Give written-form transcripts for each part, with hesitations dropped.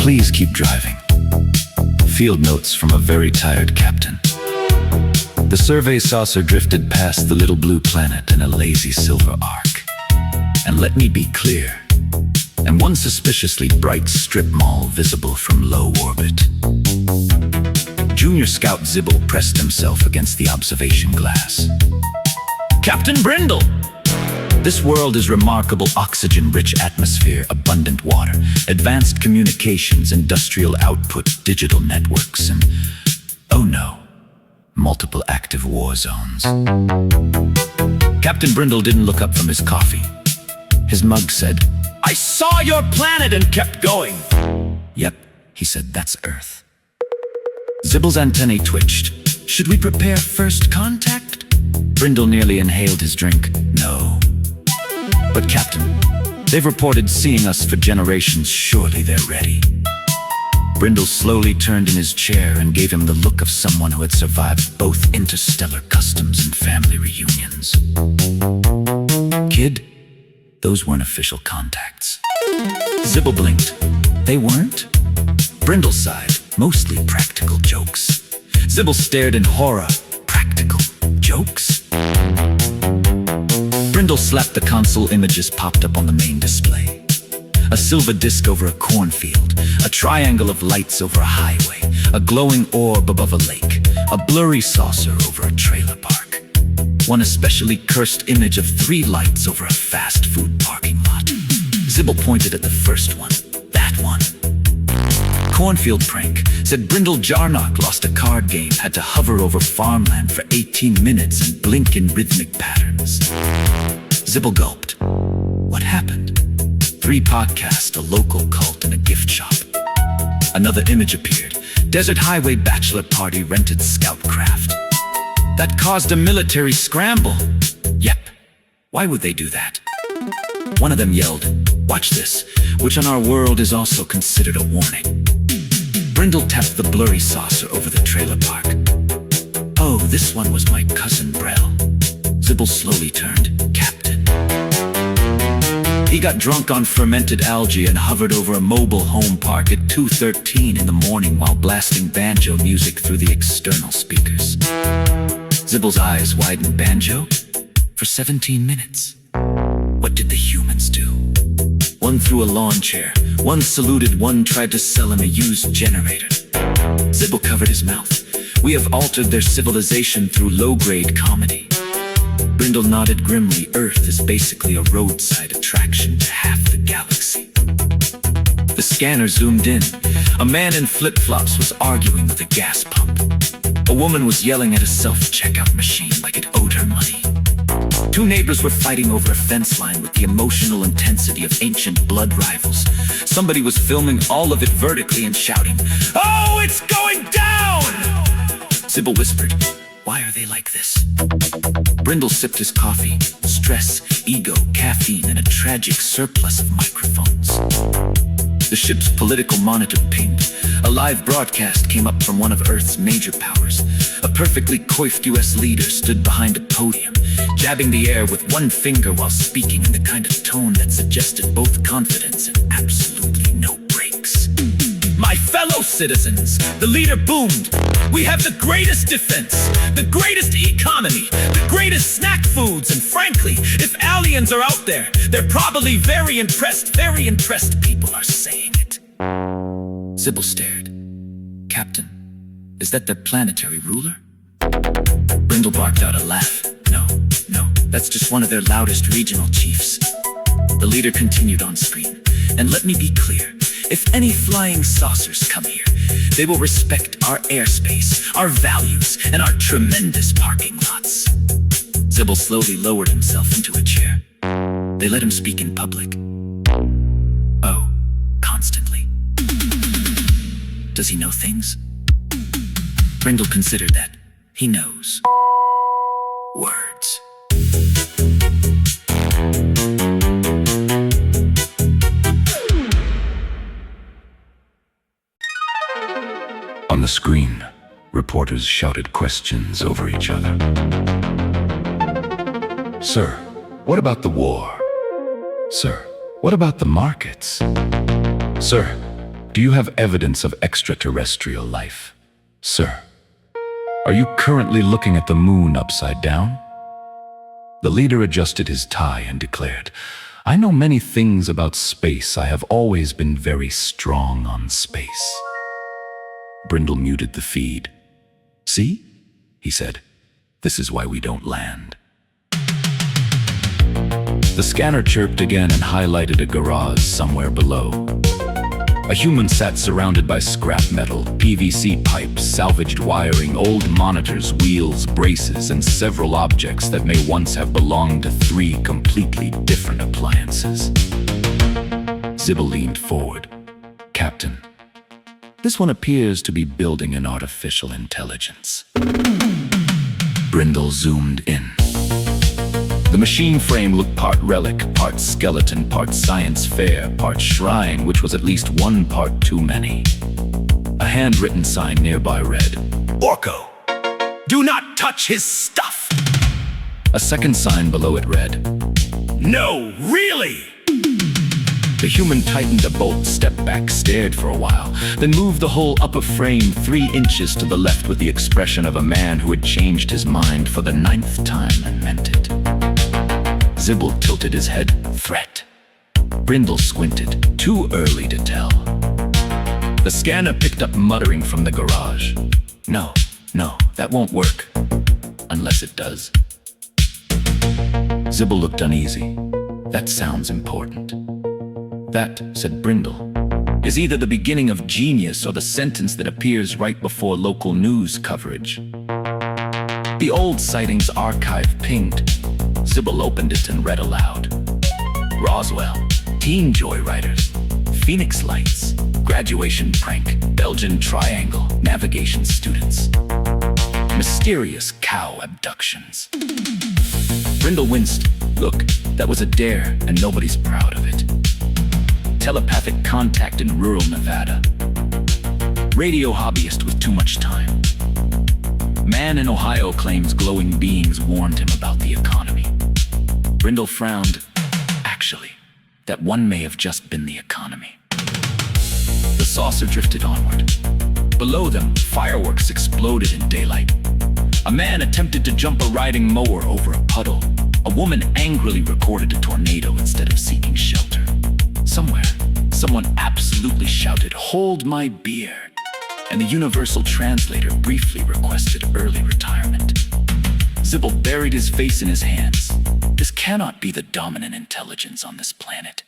Please keep driving. Field notes from a very tired captain. The survey saucer drifted past the little blue planet in a lazy silver arc. And let me be clear, and one suspiciously bright strip mall visible from low orbit. Junior Scout Zibble pressed himself against the observation glass. Captain Brindle! This world is remarkable oxygen-rich atmosphere, abundant water, advanced communications, industrial output, digital networks, and, oh no, multiple active war zones. Captain Brindle didn't look up from his coffee. His mug said, "I saw your planet," and kept going. "Yep," he said, "that's Earth." Zibble's antennae twitched. "Should we prepare first contact?" Brindle nearly inhaled his drink. "No." "But Captain, they've reported seeing us for generations. Surely they're ready." Brindle slowly turned in his chair and gave him the look of someone who had survived both interstellar customs and family reunions. "Kid, those weren't official contacts." Zibble blinked. "They weren't?" Brindle sighed. "Mostly practical jokes." Zibble stared in horror. "Practical jokes?" Brindle slapped the console. Images popped up on the main display. A silver disc over a cornfield, a triangle of lights over a highway, a glowing orb above a lake, a blurry saucer over a trailer park. One especially cursed image of 3 lights over a fast food parking lot. Zibble pointed at the first one. "That one." "Cornfield prank," said Brindle. "Jarnock lost a card game, had to hover over farmland for 18 minutes and blink in rhythmic patterns." Zibble gulped. "What happened?" "3 podcast, a local cult, and a gift shop." Another image appeared. "Desert highway bachelor party, rented scout craft." "That caused a military scramble." "Yep. Why would they do that?" One of them yelled, "Watch this," which on our world is also considered a warning. Brindle tapped the blurry saucer over the trailer park. "Oh, this one was my cousin Brell." Zibble slowly turned. "Captain." He got drunk on fermented algae and hovered over a mobile home park at 2:13 in the morning while blasting banjo music through the external speakers. Zibble's eyes widened. "Banjo? For 17 minutes? What did the humans do?" One threw a lawn chair, one saluted, one tried to sell him a used generator. Zibble covered his mouth. "We have altered their civilization through low-grade comedy." Brindle nodded grimly. "Earth is basically a roadside attraction to half the galaxy." The scanner zoomed in. A man in flip-flops was arguing with a gas pump. A woman was yelling at a self-checkout machine like it owed her money. 2 neighbors were fighting over a fence line with the emotional intensity of ancient blood rivals. Somebody was filming all of it vertically and shouting, "Oh, it's going down!" Zibble whispered, "Why are they like this?" Brindle sipped his coffee. Stress, ego, caffeine, and a tragic surplus of microphones. The ship's political monitor pinged. A live broadcast came up from one of Earth's major powers. A perfectly coiffed US leader stood behind a podium, jabbing the air with one finger while speaking in the kind of tone that suggested both confidence and absolutely no breaks. "My fellow citizens," the leader boomed, "we have the greatest defense, the greatest economy, the greatest snack foods, and frankly, if aliens are out there, they're probably very impressed. Very impressed people are saying it." Zibble stared. "Captain, is that their planetary ruler?" Brindle barked out a laugh. No, that's just one of their loudest regional chiefs." The leader continued on screen. "And let me be clear, if any flying saucers come here, they will respect our airspace, our values, and our tremendous parking lots." Zibble slowly lowered himself into a chair. They let him speak in public. Oh, constantly. Does he know things? Brindle considered that. He knows. Words. On the screen, reporters shouted questions over each other. "Sir, what about the war? Sir, what about the markets? Sir, Do you have evidence of extraterrestrial life, sir? Are you currently looking at the moon upside down? The leader adjusted his tie and declared, I know many things about space. I have always been very strong on space. Brindle muted the feed. See? He said. This is why we don't land. The scanner chirped again and highlighted a garage somewhere below. A human sat surrounded by scrap metal, PVC pipes, salvaged wiring, old monitors, wheels, braces, and several objects that may once have belonged to 3 completely different appliances. Zibble leaned forward. Captain, this one appears to be building an artificial intelligence. Brindle zoomed in. The machine frame looked part relic, part skeleton, part science fair, part shrine, which was at least 1 part too many. A handwritten sign nearby read, Orko, do not touch his stuff. A second sign below it read, No, really? The human tightened a bolt, stepped back, stared for a while, then moved the whole upper frame 3 inches to the left with the expression of a man who had changed his mind for the 9th time and meant it. Zibble tilted his head, threat. Brindle squinted, too early to tell. The scanner picked up muttering from the garage. No, that won't work. Unless it does. Zibble looked uneasy. That sounds important. That, said Brindle, is either the beginning of genius or the sentence that appears right before local news coverage. The old sightings archive pinged. Zibble opened it and read aloud. Roswell, teen joyriders, Phoenix Lights, graduation prank, Belgian triangle, navigation students, mysterious cow abductions. Brindle winced. Look, that was a dare and nobody's proud of it. Telepathic contact in rural Nevada. Radio hobbyist with too much time. Man in Ohio claims glowing beings warned him about the economy. Brindle frowned. Actually, that one may have just been the economy. The saucer drifted onward. Below them, fireworks exploded in daylight. A man attempted to jump a riding mower over a puddle. A woman angrily recorded a tornado instead of seeking shelter. Somewhere, someone absolutely shouted, "Hold my beer!" And the universal translator briefly requested early retirement. Zibble buried his face in his hands. This cannot be the dominant intelligence on this planet.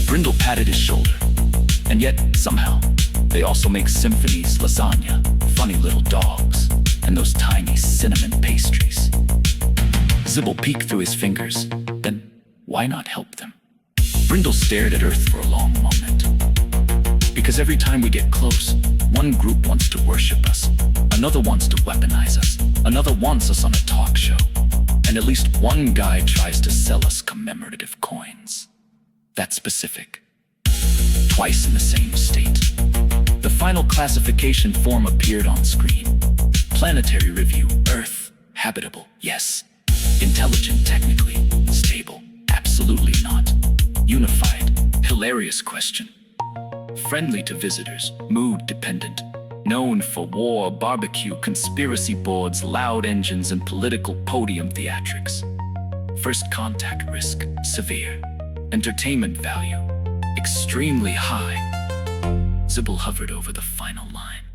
Brindle patted his shoulder. And yet, somehow, they also make symphonies, lasagna, funny little dogs, and those tiny cinnamon pastries. Zibble peeked through his fingers. Then, why not help them? Brindle stared at Earth for a long moment. Because every time we get close, one group wants to worship us, another wants to weaponize us, another wants us on a talk show, and at least one guy tries to sell us commemorative coins. That's specific. Twice in the same state. The final classification form appeared on screen. Planetary review, Earth, habitable, yes. Intelligent, technically. Stable, absolutely not. Unified, hilarious question. Friendly to visitors, mood dependent. Known for war, barbecue, conspiracy boards, loud engines, and political podium theatrics. First contact risk, severe. Entertainment value, extremely high. Zibble hovered over the final line.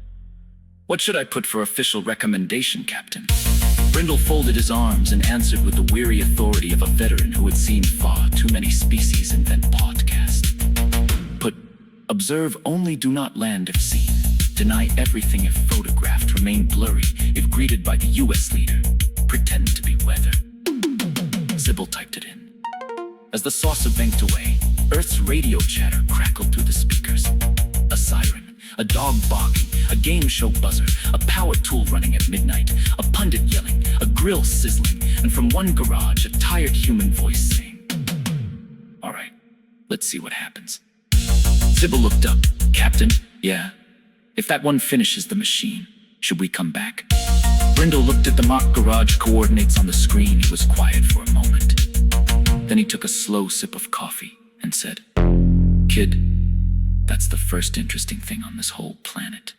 What should I put for official recommendation, Captain? Brindle folded his arms and answered with the weary authority of a veteran who had seen far too many species invent podcasts. Put, observe only, do not land if seen. Deny everything if photographed, remain blurry if greeted by the US leader. Pretend to be weather. Zibble typed it in. As the saucer banked away, Earth's radio chatter crackled through the speakers. A siren, a dog barking, a game show buzzer, a power tool running at midnight, a pundit yelling, a grill sizzling, and from one garage, a tired human voice saying, "All right, let's see what happens." Zibble looked up. "Captain, yeah? If that one finishes the machine, should we come back?" Brindle looked at the mock garage coordinates on the screen. He was quiet for a moment. Then he took a slow sip of coffee and said, "Kid, that's that's the first interesting thing on this whole planet.